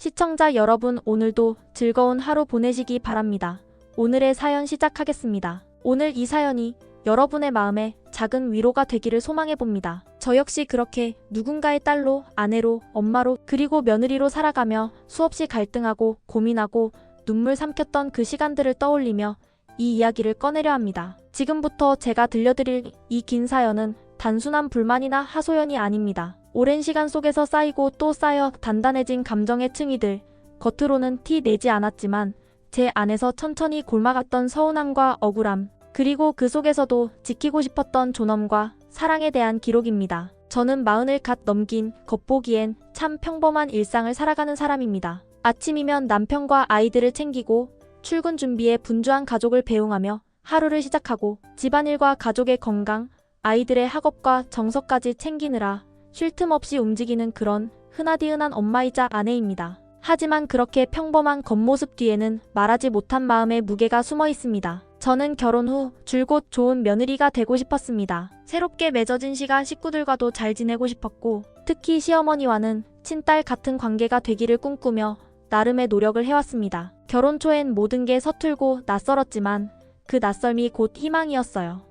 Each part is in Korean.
시청자 여러분, 오늘도 즐거운 하루 보내시기 바랍니다. 오늘의 사연 시작하겠습니다. 오늘 이 사연이 여러분의 마음에 작은 위로가 되기를 소망해봅니다. 저 역시 그렇게 누군가의 딸로, 아내로, 엄마로, 그리고 며느리로 살아가며 수없이 갈등하고 고민하고 눈물 삼켰던 그 시간들을 떠올리며 이 이야기를 꺼내려 합니다. 지금부터 제가 들려드릴 이 긴 사연은 단순한 불만이나 하소연이 아닙니다. 오랜 시간 속에서 쌓이고 또 쌓여 단단해진 감정의 층이들, 겉으로는 티 내지 않았지만 제 안에서 천천히 골마갔던 서운함과 억울함, 그리고 그 속에서도 지키고 싶었던 존엄과 사랑에 대한 기록입니다. 저는 40을 갓 넘긴 겉보기엔 참 평범한 일상을 살아가는 사람입니다. 아침이면 남편과 아이들을 챙기고 출근 준비에 분주한 가족을 배웅하며 하루를 시작하고 집안일과 가족의 건강, 아이들의 학업과 정서까지 챙기느라 쉴 틈 없이 움직이는 그런 흔하디흔한 엄마이자 아내입니다. 하지만 그렇게 평범한 겉모습 뒤에는 말하지 못한 마음의 무게가 숨어 있습니다. 저는 결혼 후 줄곧 좋은 며느리가 되고 싶었습니다. 새롭게 맺어진 식구들과도 잘 지내고 싶었고, 특히 시어머니와는 친딸 같은 관계가 되기를 꿈꾸며 나름의 노력을 해왔습니다. 결혼 초엔 모든 게 서툴고 낯설었지만 그 낯설미 곧 희망이었어요.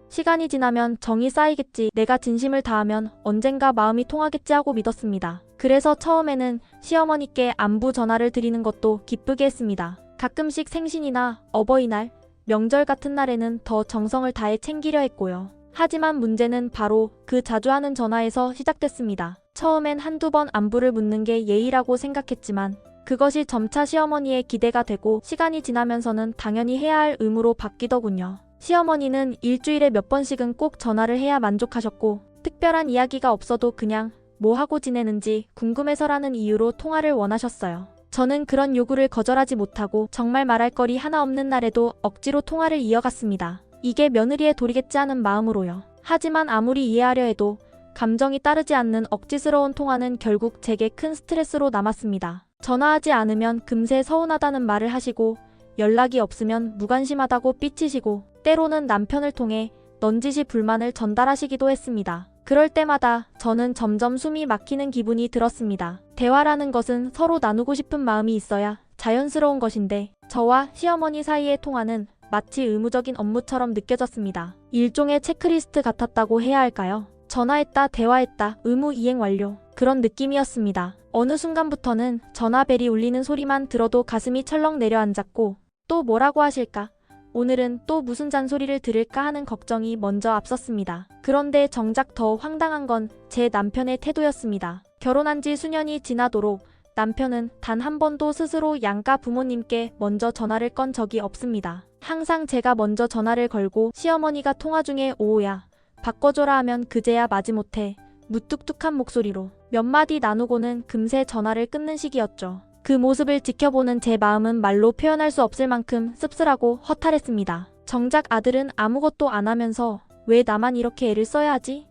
시간이 지나면 정이 쌓이겠지, 내가 진심을 다하면 언젠가 마음이 통하겠지 하고 믿었습니다. 그래서 처음에는 시어머니께 안부 전화를 드리는 것도 기쁘게 했습니다. 가끔씩 생신이나 어버이날, 명절 같은 날에는 더 정성을 다해 챙기려 했고요. 하지만 문제는 바로 그 자주 하는 전화에서 시작됐습니다. 처음엔 한두 번 안부를 묻는 게 예의라고 생각했지만 그것이 점차 시어머니의 기대가 되고 시간이 지나면서는 당연히 해야 할 의무로 바뀌더군요. 시어머니는 일주일에 몇 번씩은 꼭 전화를 해야 만족하셨고, 특별한 이야기가 없어도 그냥 뭐 하고 지내는지 궁금해서라는 이유로 통화를 원하셨어요. 저는 그런 요구를 거절하지 못하고 정말 말할 거리 하나 없는 날에도 억지로 통화를 이어갔습니다. 이게 며느리의 도리겠지 하는 마음으로요. 하지만 아무리 이해하려 해도 감정이 따르지 않는 억지스러운 통화는 결국 제게 큰 스트레스로 남았습니다. 전화하지 않으면 금세 서운하다는 말을 하시고, 연락이 없으면 무관심하다고 삐치시고, 때로는 남편을 통해 넌지시 불만을 전달하시기도 했습니다. 그럴 때마다 저는 점점 숨이 막히는 기분이 들었습니다. 대화라는 것은 서로 나누고 싶은 마음이 있어야 자연스러운 것인데 저와 시어머니 사이의 통화는 마치 의무적인 업무처럼 느껴졌습니다. 일종의 체크리스트 같았다고 해야 할까요? 전화했다, 대화했다, 의무 이행 완료, 그런 느낌이었습니다. 어느 순간부터는 전화벨이 울리는 소리만 들어도 가슴이 철렁 내려앉았고, 또 뭐라고 하실까? 오늘은 또 무슨 잔소리를 들을까 하는 걱정이 먼저 앞섰습니다. 그런데 정작 더 황당한 건 제 남편의 태도였습니다. 결혼한 지 수년이 지나도록 남편은 단 한 번도 스스로 양가 부모님께 먼저 전화를 건 적이 없습니다. 항상 제가 먼저 전화를 걸고 시어머니가 통화 중에 오호야, 바꿔줘라 하면 그제야 마지못해 무뚝뚝한 목소리로 몇 마디 나누고는 금세 전화를 끊는 시기였죠. 그 모습을 지켜보는 제 마음은 말로 표현할 수 없을 만큼 씁쓸하고 허탈했습니다. 정작 아들은 아무것도 안 하면서 왜 나만 이렇게 애를 써야 하지?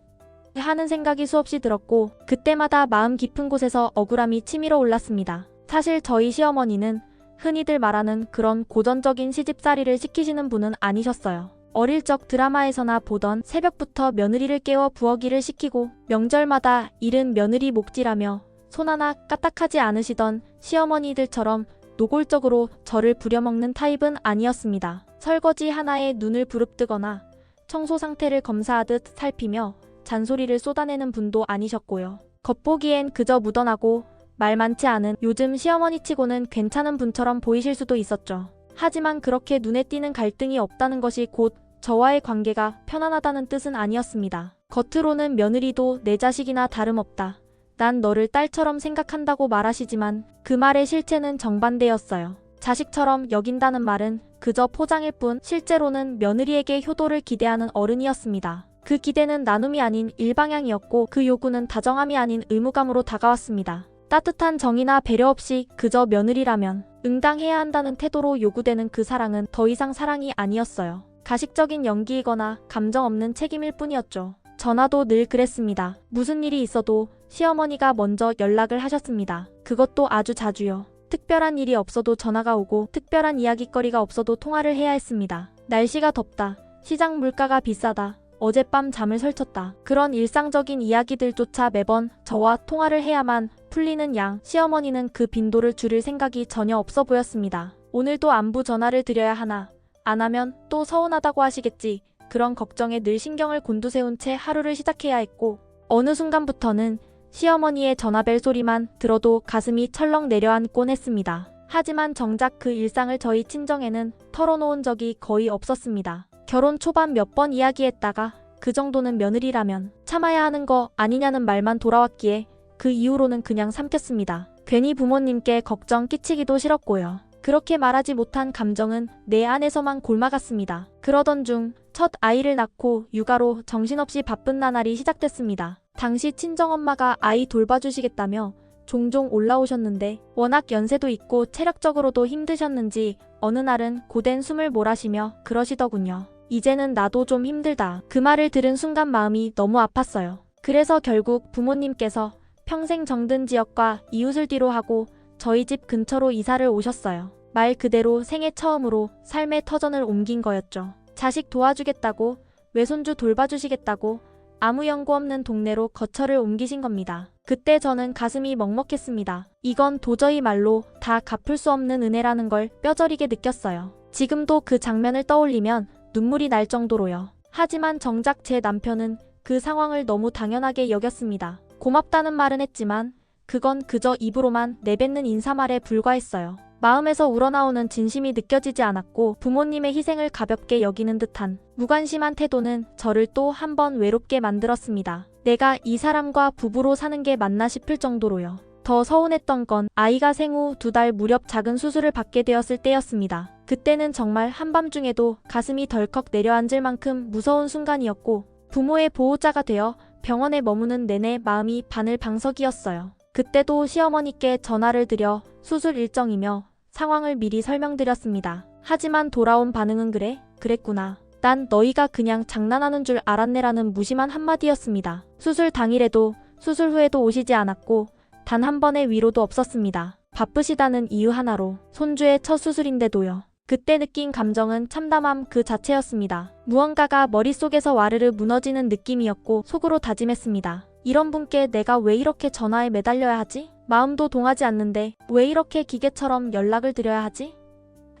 하는 생각이 수없이 들었고, 그때마다 마음 깊은 곳에서 억울함이 치밀어 올랐습니다. 사실 저희 시어머니는 흔히들 말하는 그런 고전적인 시집살이를 시키시는 분은 아니셨어요. 어릴 적 드라마에서나 보던 새벽부터 며느리를 깨워 부엌일을 시키고 명절마다 이른 며느리 목질하며 손 하나 까딱하지 않으시던 시어머니들처럼 노골적으로 저를 부려먹는 타입은 아니었습니다. 설거지 하나에 눈을 부릅뜨거나 청소 상태를 검사하듯 살피며 잔소리를 쏟아내는 분도 아니셨고요. 겉보기엔 그저 무던하고 말 많지 않은 요즘 시어머니치고는 괜찮은 분처럼 보이실 수도 있었죠. 하지만 그렇게 눈에 띄는 갈등이 없다는 것이 곧 저와의 관계가 편안하다는 뜻은 아니었습니다. 겉으로는 며느리도 내 자식이나 다름없다, 난 너를 딸처럼 생각한다고 말하시지만 그 말의 실체는 정반대였어요. 자식처럼 여긴다는 말은 그저 포장일 뿐 실제로는 며느리에게 효도를 기대하는 어른이었습니다. 그 기대는 나눔이 아닌 일방향이었고 그 요구는 다정함이 아닌 의무감으로 다가왔습니다. 따뜻한 정의나 배려 없이 그저 며느리라면 응당해야 한다는 태도로 요구되는 그 사랑은 더 이상 사랑이 아니었어요. 가식적인 연기이거나 감정 없는 책임일 뿐이었죠. 전화도 늘 그랬습니다. 무슨 일이 있어도 시어머니가 먼저 연락을 하셨습니다. 그것도 아주 자주요. 특별한 일이 없어도 전화가 오고 특별한 이야깃거리가 없어도 통화를 해야 했습니다. 날씨가 덥다, 시장 물가가 비싸다, 어젯밤 잠을 설쳤다. 그런 일상적인 이야기들조차 매번 저와 통화를 해야만 풀리는 양 시어머니는 그 빈도를 줄일 생각이 전혀 없어 보였습니다. 오늘도 안부 전화를 드려야 하나, 안 하면 또 서운하다고 하시겠지. 그런 걱정에 늘 신경을 곤두세운 채 하루를 시작해야 했고, 어느 순간부터는 시어머니의 전화벨 소리만 들어도 가슴이 철렁 내려앉곤 했습니다. 하지만 정작 그 일상을 저희 친정에는 털어놓은 적이 거의 없었습니다. 결혼 초반 몇 번 이야기했다가 그 정도는 며느리라면 참아야 하는 거 아니냐는 말만 돌아왔기에 그 이후로는 그냥 삼켰습니다. 괜히 부모님께 걱정 끼치기도 싫었고요. 그렇게 말하지 못한 감정은 내 안에서만 곪아갔습니다. 그러던 중 첫 아이를 낳고 육아로 정신없이 바쁜 나날이 시작됐습니다. 당시 친정엄마가 아이 돌봐주시겠다며 종종 올라오셨는데 워낙 연세도 있고 체력적으로도 힘드셨는지 어느 날은 고된 숨을 몰아쉬며 그러시더군요. 이제는 나도 좀 힘들다. 그 말을 들은 순간 마음이 너무 아팠어요. 그래서 결국 부모님께서 평생 정든 지역과 이웃을 뒤로 하고 저희 집 근처로 이사를 오셨어요. 말 그대로 생애 처음으로 삶의 터전을 옮긴 거였죠. 자식 도와주겠다고, 외손주 돌봐주시겠다고 아무 연고 없는 동네로 거처를 옮기신 겁니다. 그때 저는 가슴이 먹먹했습니다. 이건 도저히 말로 다 갚을 수 없는 은혜라는 걸 뼈저리게 느꼈어요. 지금도 그 장면을 떠올리면 눈물이 날 정도로요. 하지만 정작 제 남편은 그 상황을 너무 당연하게 여겼습니다. 고맙다는 말은 했지만 그건 그저 입으로만 내뱉는 인사말에 불과했어요. 마음에서 우러나오는 진심이 느껴지지 않았고 부모님의 희생을 가볍게 여기는 듯한 무관심한 태도는 저를 또 한 번 외롭게 만들었습니다. 내가 이 사람과 부부로 사는 게 맞나 싶을 정도로요. 더 서운했던 건 아이가 생후 2달 무렵 작은 수술을 받게 되었을 때였습니다. 그때는 정말 한밤중에도 가슴이 덜컥 내려앉을 만큼 무서운 순간이었고 부모의 보호자가 되어 병원에 머무는 내내 마음이 바늘방석이었어요. 그때도 시어머니께 전화를 드려 수술 일정이며 상황을 미리 설명드렸습니다. 하지만 돌아온 반응은 그랬구나. 난 너희가 그냥 장난하는 줄 알았네라는 무심한 한마디였습니다. 수술 당일에도 수술 후에도 오시지 않았고 단 한 번의 위로도 없었습니다. 바쁘시다는 이유 하나로 손주의 첫 수술인데도요. 그때 느낀 감정은 참담함 그 자체였습니다. 무언가가 머릿속에서 와르르 무너지는 느낌이었고 속으로 다짐했습니다. 이런 분께 내가 왜 이렇게 전화에 매달려야 하지? 마음도 동하지 않는데 왜 이렇게 기계처럼 연락을 드려야 하지?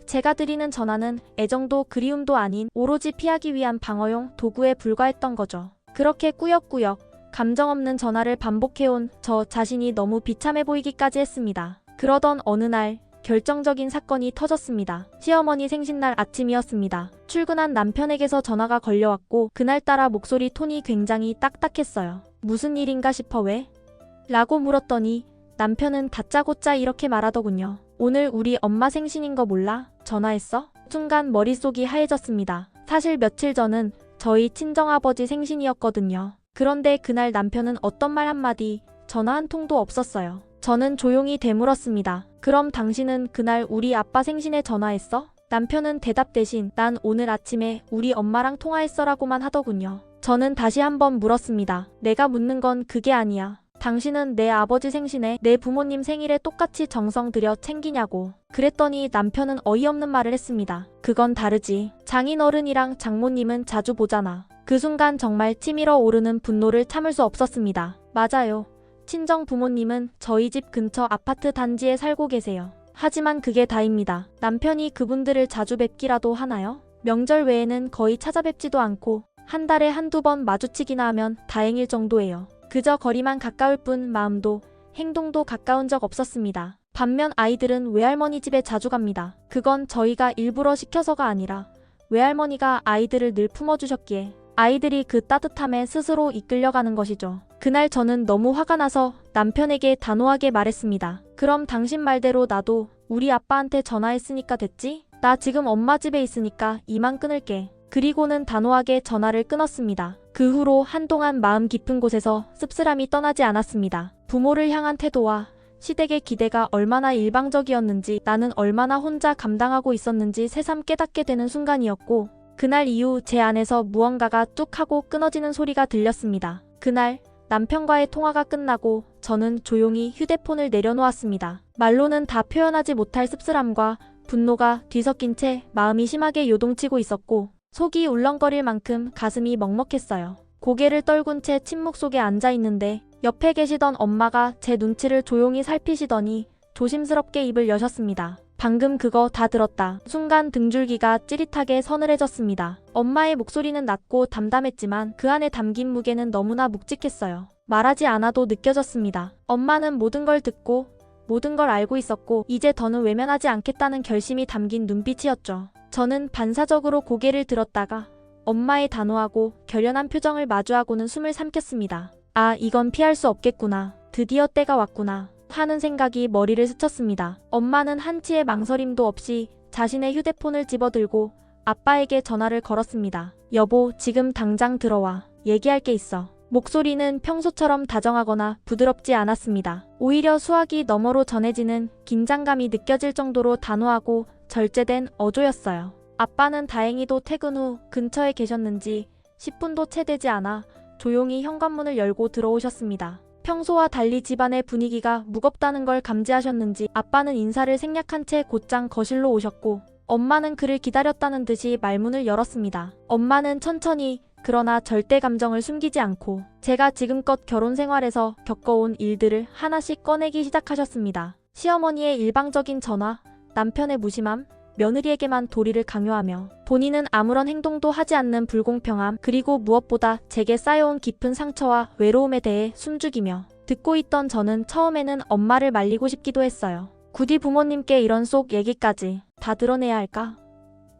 제가 드리는 전화는 애정도 그리움도 아닌 오로지 피하기 위한 방어용 도구에 불과했던 거죠. 그렇게 꾸역꾸역 감정 없는 전화를 반복해온 저 자신이 너무 비참해 보이기까지 했습니다. 그러던 어느 날 결정적인 사건이 터졌습니다. 시어머니 생신날 아침이었습니다. 출근한 남편에게서 전화가 걸려왔고 그날따라 목소리 톤이 굉장히 딱딱했어요. 무슨 일인가 싶어 왜? 라고 물었더니 남편은 다짜고짜 이렇게 말하더군요. 오늘 우리 엄마 생신인 거 몰라? 전화했어? 순간 머릿속이 하얘졌습니다. 사실 며칠 전은 저희 친정아버지 생신이었거든요. 그런데 그날 남편은 어떤 말 한마디, 전화 한 통도 없었어요. 저는 조용히 되물었습니다. 그럼 당신은 그날 우리 아빠 생신에 전화했어? 남편은 대답 대신 난 오늘 아침에 우리 엄마랑 통화했어라고만 하더군요. 저는 다시 한번 물었습니다. 내가 묻는 건 그게 아니야. 당신은 내 아버지 생신에 내 부모님 생일에 똑같이 정성 들여 챙기냐고. 그랬더니 남편은 어이없는 말을 했습니다. 그건 다르지. 장인어른이랑 장모님은 자주 보잖아. 그 순간 정말 치밀어 오르는 분노를 참을 수 없었습니다. 맞아요. 친정 부모님은 저희 집 근처 아파트 단지에 살고 계세요. 하지만 그게 다입니다. 남편이 그분들을 자주 뵙기라도 하나요? 명절 외에는 거의 찾아뵙지도 않고 한 달에 한두 번 마주치기나 하면 다행일 정도예요. 그저 거리만 가까울 뿐 마음도 행동도 가까운 적 없었습니다. 반면 아이들은 외할머니 집에 자주 갑니다. 그건 저희가 일부러 시켜서가 아니라 외할머니가 아이들을 늘 품어주셨기에 아이들이 그 따뜻함에 스스로 이끌려가는 것이죠. 그날 저는 너무 화가 나서 남편에게 단호하게 말했습니다. 그럼 당신 말대로 나도 우리 아빠한테 전화했으니까 됐지? 나 지금 엄마 집에 있으니까 이만 끊을게. 그리고는 단호하게 전화를 끊었습니다. 그 후로 한동안 마음 깊은 곳에서 씁쓸함이 떠나지 않았습니다. 부모를 향한 태도와 시댁의 기대가 얼마나 일방적이었는지 나는 얼마나 혼자 감당하고 있었는지 새삼 깨닫게 되는 순간이었고 그날 이후 제 안에서 무언가가 뚝 하고 끊어지는 소리가 들렸습니다. 그날 남편과의 통화가 끝나고 저는 조용히 휴대폰을 내려놓았습니다. 말로는 다 표현하지 못할 씁쓸함과 분노가 뒤섞인 채 마음이 심하게 요동치고 있었고 속이 울렁거릴 만큼 가슴이 먹먹했어요. 고개를 떨군 채 침묵 속에 앉아 있는데 옆에 계시던 엄마가 제 눈치를 조용히 살피시더니 조심스럽게 입을 여셨습니다. 방금 그거 다 들었다. 순간 등줄기가 찌릿하게 서늘해졌습니다. 엄마의 목소리는 낮고 담담했지만 그 안에 담긴 무게는 너무나 묵직했어요. 말하지 않아도 느껴졌습니다. 엄마는 모든 걸 듣고 모든 걸 알고 있었고 이제 더는 외면하지 않겠다는 결심이 담긴 눈빛이었죠. 저는 반사적으로 고개를 들었다가 엄마의 단호하고 결연한 표정을 마주하고는 숨을 삼켰습니다. 아, 이건 피할 수 없겠구나. 드디어 때가 왔구나. 하는 생각이 머리를 스쳤습니다. 엄마는 한치의 망설임도 없이 자신의 휴대폰을 집어들고 아빠에게 전화를 걸었습니다. 여보, 지금 당장 들어와. 얘기할 게 있어. 목소리는 평소처럼 다정하거나 부드럽지 않았습니다. 오히려 수화기 너머로 전해지는 긴장감이 느껴질 정도로 단호하고 절제된 어조였어요. 아빠는 다행히도 퇴근 후 근처에 계셨는지 10분도 채 되지 않아 조용히 현관문을 열고 들어오셨습니다. 평소와 달리 집안의 분위기가 무겁다는 걸 감지하셨는지 아빠는 인사를 생략한 채 곧장 거실로 오셨고 엄마는 그를 기다렸다는 듯이 말문을 열었습니다. 엄마는 천천히 그러나 절대 감정을 숨기지 않고 제가 지금껏 결혼 생활에서 겪어온 일들을 하나씩 꺼내기 시작하셨습니다. 시어머니의 일방적인 전화, 남편의 무심함, 며느리에게만 도리를 강요하며 본인은 아무런 행동도 하지 않는 불공평함, 그리고 무엇보다 제게 쌓여온 깊은 상처와 외로움에 대해 숨죽이며 듣고 있던 저는 처음에는 엄마를 말리고 싶기도 했어요. 굳이 부모님께 이런 속 얘기까지 다 드러내야 할까?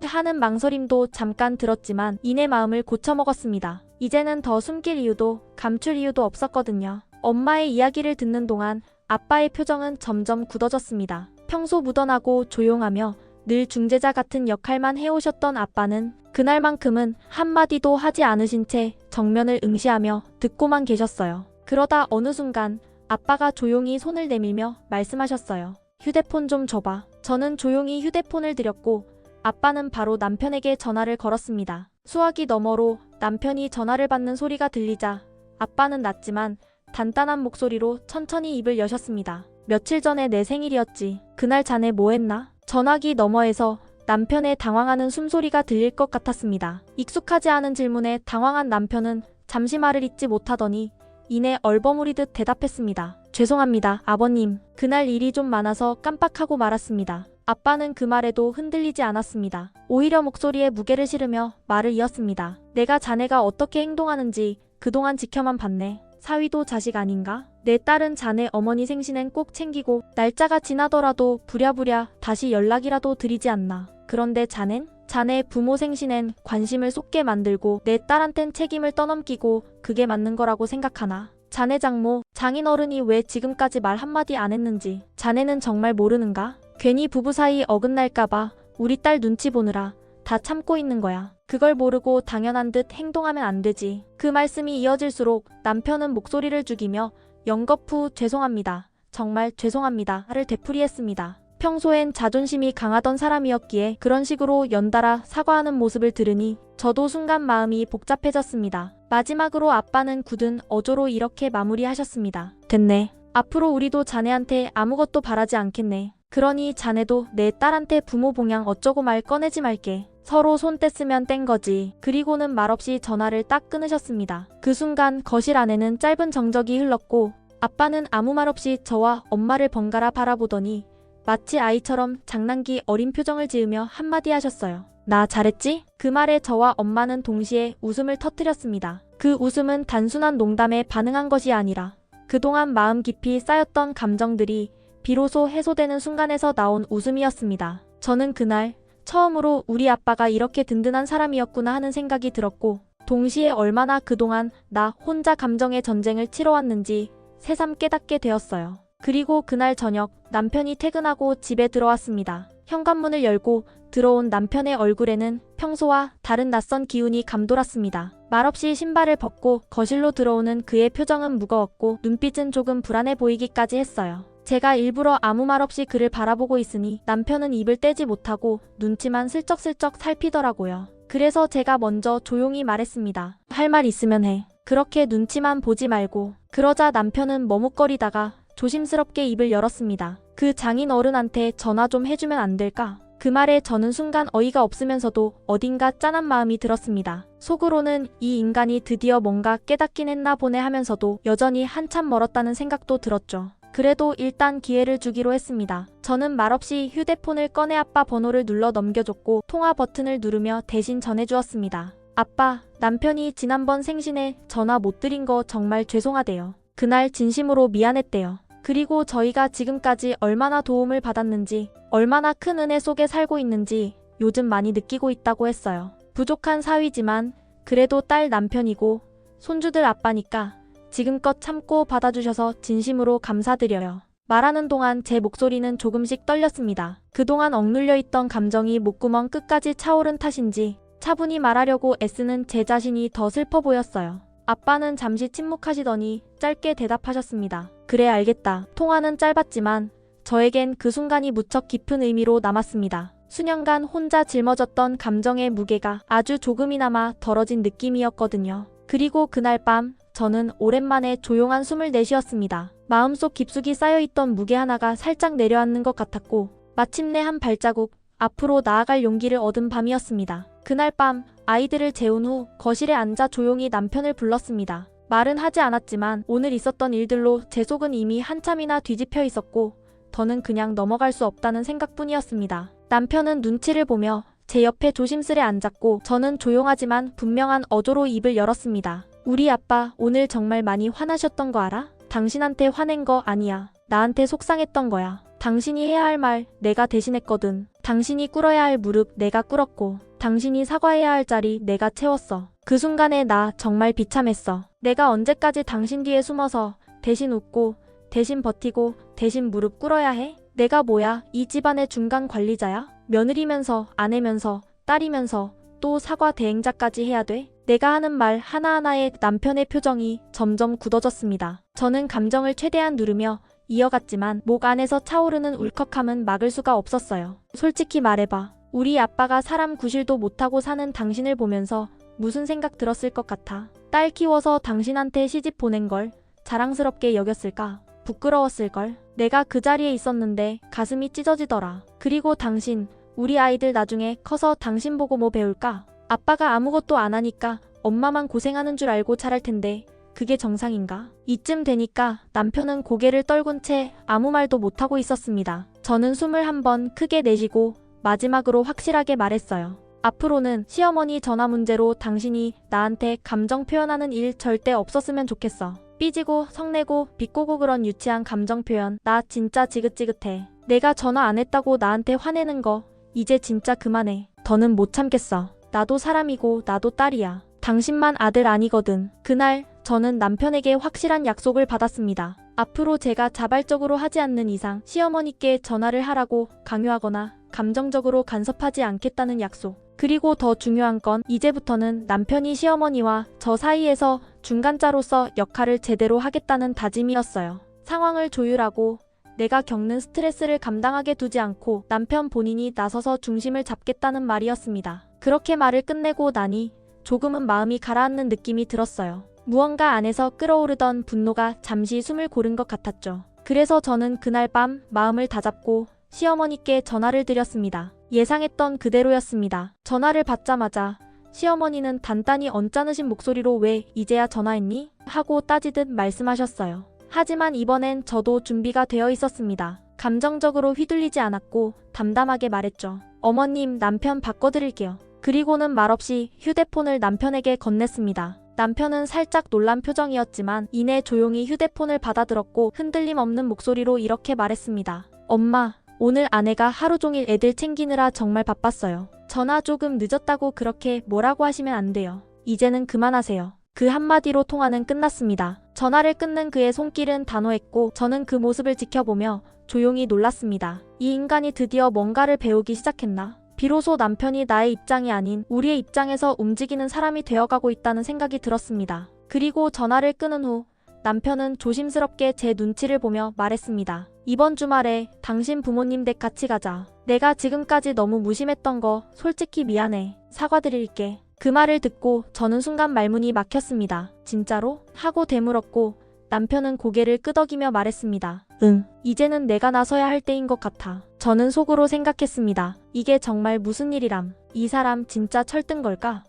하는 망설임도 잠깐 들었지만 이내 마음을 고쳐먹었습니다. 이제는 더 숨길 이유도 감출 이유도 없었거든요. 엄마의 이야기를 듣는 동안 아빠의 표정은 점점 굳어졌습니다. 평소 무던하고 조용하며 늘 중재자 같은 역할만 해오셨던 아빠는 그날만큼은 한마디도 하지 않으신 채 정면을 응시하며 듣고만 계셨어요. 그러다 어느 순간 아빠가 조용히 손을 내밀며 말씀하셨어요. 휴대폰 좀 줘봐. 저는 조용히 휴대폰을 드렸고 아빠는 바로 남편에게 전화를 걸었습니다. 수화기 너머로 남편이 전화를 받는 소리가 들리자 아빠는 낮지만 단단한 목소리로 천천히 입을 여셨습니다. 며칠 전에 내 생일이었지. 그날 자네 뭐 했나? 전화기 너머에서 남편의 당황하는 숨소리가 들릴 것 같았습니다. 익숙하지 않은 질문에 당황한 남편은 잠시 말을 잇지 못하더니 이내 얼버무리듯 대답했습니다. 죄송합니다, 아버님. 그날 일이 좀 많아서 깜빡하고 말았습니다. 아빠는 그 말에도 흔들리지 않았습니다. 오히려 목소리에 무게를 실으며 말을 이었습니다. 내가 자네가 어떻게 행동하는지 그동안 지켜만 봤네. 사위도 자식 아닌가? 내 딸은 자네 어머니 생신엔 꼭 챙기고 날짜가 지나더라도 부랴부랴 다시 연락이라도 드리지 않나. 그런데 자넨? 자네 부모 생신엔 관심을 쏟게 만들고 내 딸한텐 책임을 떠넘기고 그게 맞는 거라고 생각하나? 자네 장모, 장인어른이 왜 지금까지 말 한마디 안 했는지 자네는 정말 모르는가? 괜히 부부 사이 어긋날까봐 우리 딸 눈치 보느라 다 참고 있는 거야. 그걸 모르고 당연한 듯 행동하면 안 되지. 그 말씀이 이어질수록 남편은 목소리를 죽이며 연거푸 죄송합니다. 정말 죄송합니다를 되풀이했습니다. 평소엔 자존심이 강하던 사람이었기에 그런 식으로 연달아 사과하는 모습을 들으니 저도 순간 마음이 복잡해졌습니다. 마지막으로 아빠는 굳은 어조로 이렇게 마무리하셨습니다. 됐네. 앞으로 우리도 자네한테 아무것도 바라지 않겠네. 그러니 자네도 내 딸한테 부모 봉양 어쩌고 말 꺼내지 말게. 서로 손 뗐으면 뗀 거지. 그리고는 말없이 전화를 딱 끊으셨습니다. 그 순간 거실 안에는 짧은 정적이 흘렀고 아빠는 아무 말 없이 저와 엄마를 번갈아 바라보더니 마치 아이처럼 장난기 어린 표정을 지으며 한마디 하셨어요. 나 잘했지? 그 말에 저와 엄마는 동시에 웃음을 터뜨렸습니다. 그 웃음은 단순한 농담에 반응한 것이 아니라 그동안 마음 깊이 쌓였던 감정들이 비로소 해소되는 순간에서 나온 웃음이었습니다. 저는 그날 처음으로 우리 아빠가 이렇게 든든한 사람이었구나 하는 생각이 들었고 동시에 얼마나 그동안 나 혼자 감정의 전쟁을 치러왔는지 새삼 깨닫게 되었어요. 그리고 그날 저녁 남편이 퇴근하고 집에 들어왔습니다. 현관문을 열고 들어온 남편의 얼굴에는 평소와 다른 낯선 기운이 감돌았습니다. 말없이 신발을 벗고 거실로 들어오는 그의 표정은 무거웠고 눈빛은 조금 불안해 보이기까지 했어요. 제가 일부러 아무 말 없이 그를 바라보고 있으니 남편은 입을 떼지 못하고 눈치만 슬쩍슬쩍 살피더라고요. 그래서 제가 먼저 조용히 말했습니다. 할 말 있으면 해. 그렇게 눈치만 보지 말고. 그러자 남편은 머뭇거리다가 조심스럽게 입을 열었습니다. 그 장인 어른한테 전화 좀 해주면 안 될까? 그 말에 저는 순간 어이가 없으면서도 어딘가 짠한 마음이 들었습니다. 속으로는 이 인간이 드디어 뭔가 깨닫긴 했나 보네 하면서도 여전히 한참 멀었다는 생각도 들었죠. 그래도 일단 기회를 주기로 했습니다. 저는 말없이 휴대폰을 꺼내 아빠 번호를 눌러 넘겨줬고 통화 버튼을 누르며 대신 전해주었습니다. 아빠, 남편이 지난번 생신에 전화 못 드린 거 정말 죄송하대요. 그날 진심으로 미안했대요. 그리고 저희가 지금까지 얼마나 도움을 받았는지, 얼마나 큰 은혜 속에 살고 있는지 요즘 많이 느끼고 있다고 했어요. 부족한 사위지만 그래도 딸 남편이고 손주들 아빠니까 지금껏 참고 받아주셔서 진심으로 감사드려요. 말하는 동안 제 목소리는 조금씩 떨렸습니다. 그동안 억눌려 있던 감정이 목구멍 끝까지 차오른 탓인지 차분히 말하려고 애쓰는 제 자신이 더 슬퍼 보였어요. 아빠는 잠시 침묵하시더니 짧게 대답하셨습니다. 그래 알겠다. 통화는 짧았지만 저에겐 그 순간이 무척 깊은 의미로 남았습니다. 수년간 혼자 짊어졌던 감정의 무게가 아주 조금이나마 덜어진 느낌이었거든요. 그리고 그날 밤 저는 오랜만에 조용한 숨을 내쉬었습니다. 마음속 깊숙이 쌓여있던 무게 하나가 살짝 내려앉는 것 같았고 마침내 한 발자국 앞으로 나아갈 용기를 얻은 밤이었습니다. 그날 밤 아이들을 재운 후 거실에 앉아 조용히 남편을 불렀습니다. 말은 하지 않았지만 오늘 있었던 일들로 제 속은 이미 한참이나 뒤집혀 있었고 더는 그냥 넘어갈 수 없다는 생각뿐이었습니다. 남편은 눈치를 보며 제 옆에 조심스레 앉았고 저는 조용하지만 분명한 어조로 입을 열었습니다. 우리 아빠 오늘 정말 많이 화나셨던 거 알아? 당신한테 화낸 거 아니야. 나한테 속상했던 거야. 당신이 해야 할 말 내가 대신했거든. 당신이 꿇어야 할 무릎 내가 꿇었고 당신이 사과해야 할 자리 내가 채웠어. 그 순간에 나 정말 비참했어. 내가 언제까지 당신 뒤에 숨어서 대신 웃고 대신 버티고 대신 무릎 꿇어야 해? 내가 뭐야? 이 집안의 중간 관리자야? 며느리면서 아내면서 딸이면서 또 사과 대행자까지 해야 돼? 내가 하는 말 하나하나에 남편의 표정이 점점 굳어졌습니다. 저는 감정을 최대한 누르며 이어갔지만 목 안에서 차오르는 울컥함은 막을 수가 없었어요. 솔직히 말해봐. 우리 아빠가 사람 구실도 못하고 사는 당신을 보면서 무슨 생각 들었을 것 같아? 딸 키워서 당신한테 시집 보낸 걸 자랑스럽게 여겼을까? 부끄러웠을걸? 내가 그 자리에 있었는데 가슴이 찢어지더라. 그리고 당신, 우리 아이들 나중에 커서 당신 보고 뭐 배울까? 아빠가 아무것도 안 하니까 엄마만 고생하는 줄 알고 잘할 텐데 그게 정상인가? 이쯤 되니까 남편은 고개를 떨군 채 아무 말도 못하고 있었습니다. 저는 숨을 한번 크게 내쉬고 마지막으로 확실하게 말했어요. 앞으로는 시어머니 전화 문제로 당신이 나한테 감정 표현하는 일 절대 없었으면 좋겠어. 삐지고 성내고 비꼬고 그런 유치한 감정 표현 나 진짜 지긋지긋해. 내가 전화 안 했다고 나한테 화내는 거 이제 진짜 그만해. 더는 못 참겠어. 나도 사람이고 나도 딸이야. 당신만 아들 아니거든. 그날 저는 남편에게 확실한 약속을 받았습니다. 앞으로 제가 자발적으로 하지 않는 이상 시어머니께 전화를 하라고 강요하거나 감정적으로 간섭하지 않겠다는 약속. 그리고 더 중요한 건 이제부터는 남편이 시어머니와 저 사이에서 중간자로서 역할을 제대로 하겠다는 다짐이었어요. 상황을 조율하고 내가 겪는 스트레스를 감당하게 두지 않고 남편 본인이 나서서 중심을 잡겠다는 말이었습니다. 그렇게 말을 끝내고 나니 조금은 마음이 가라앉는 느낌이 들었어요. 무언가 안에서 끓어오르던 분노가 잠시 숨을 고른 것 같았죠. 그래서 저는 그날 밤 마음을 다잡고 시어머니께 전화를 드렸습니다. 예상했던 그대로였습니다. 전화를 받자마자 시어머니는 단단히 언짢으신 목소리로 왜 이제야 전화했니? 하고 따지듯 말씀하셨어요. 하지만 이번엔 저도 준비가 되어 있었습니다. 감정적으로 휘둘리지 않았고 담담하게 말했죠. 어머님, 남편 바꿔드릴게요. 그리고는 말없이 휴대폰을 남편에게 건넸습니다. 남편은 살짝 놀란 표정이었지만 이내 조용히 휴대폰을 받아들었고 흔들림 없는 목소리로 이렇게 말했습니다. 엄마, 오늘 아내가 하루 종일 애들 챙기느라 정말 바빴어요. 전화 조금 늦었다고 그렇게 뭐라고 하시면 안 돼요. 이제는 그만하세요. 그 한마디로 통화는 끝났습니다. 전화를 끊는 그의 손길은 단호했고 저는 그 모습을 지켜보며 조용히 놀랐습니다. 이 인간이 드디어 뭔가를 배우기 시작했나? 비로소 남편이 나의 입장이 아닌 우리의 입장에서 움직이는 사람이 되어가고 있다는 생각이 들었습니다. 그리고 전화를 끊은 후 남편은 조심스럽게 제 눈치를 보며 말했습니다. 이번 주말에 당신 부모님 댁 같이 가자. 내가 지금까지 너무 무심했던 거 솔직히 미안해. 사과드릴게. 그 말을 듣고 저는 순간 말문이 막혔습니다. 진짜로? 하고 되물었고 남편은 고개를 끄덕이며 말했습니다. 응, 이제는 내가 나서야 할 때인 것 같아. 저는 속으로 생각했습니다. 이게 정말 무슨 일이람. 이 사람 진짜 철든 걸까?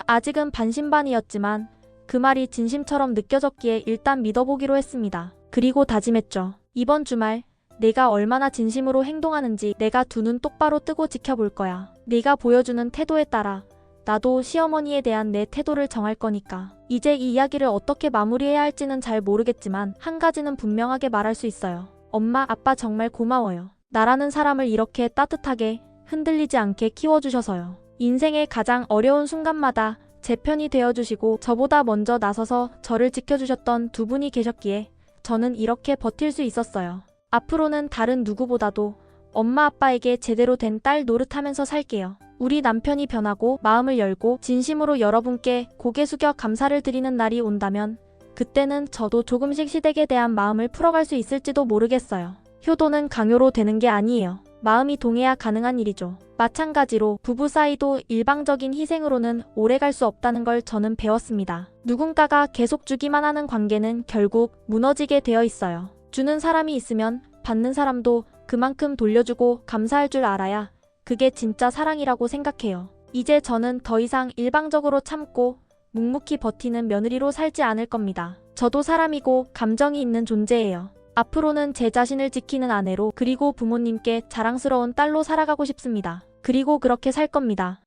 아직은 반신반의였지만 그 말이 진심처럼 느껴졌기에 일단 믿어보기로 했습니다. 그리고 다짐했죠. 이번 주말 내가 얼마나 진심으로 행동하는지 내가 두 눈 똑바로 뜨고 지켜볼 거야. 네가 보여주는 태도에 따라 나도 시어머니에 대한 내 태도를 정할 거니까. 이제 이 이야기를 어떻게 마무리해야 할지는 잘 모르겠지만 한 가지는 분명하게 말할 수 있어요. 엄마, 아빠 정말 고마워요. 나라는 사람을 이렇게 따뜻하게 흔들리지 않게 키워주셔서요. 인생의 가장 어려운 순간마다 제 편이 되어주시고 저보다 먼저 나서서 저를 지켜주셨던 두 분이 계셨기에 저는 이렇게 버틸 수 있었어요. 앞으로는 다른 누구보다도 엄마 아빠에게 제대로 된 딸 노릇하면서 살게요. 우리 남편이 변하고 마음을 열고 진심으로 여러분께 고개 숙여 감사를 드리는 날이 온다면 그때는 저도 조금씩 시댁에 대한 마음을 풀어갈 수 있을지도 모르겠어요. 효도는 강요로 되는 게 아니에요. 마음이 동해야 가능한 일이죠. 마찬가지로 부부 사이도 일방적인 희생으로는 오래 갈 수 없다는 걸 저는 배웠습니다. 누군가가 계속 주기만 하는 관계는 결국 무너지게 되어 있어요. 주는 사람이 있으면 받는 사람도 그만큼 돌려주고 감사할 줄 알아야 그게 진짜 사랑이라고 생각해요. 이제 저는 더 이상 일방적으로 참고 묵묵히 버티는 며느리로 살지 않을 겁니다. 저도 사람이고 감정이 있는 존재예요. 앞으로는 제 자신을 지키는 아내로 그리고 부모님께 자랑스러운 딸로 살아가고 싶습니다. 그리고 그렇게 살 겁니다.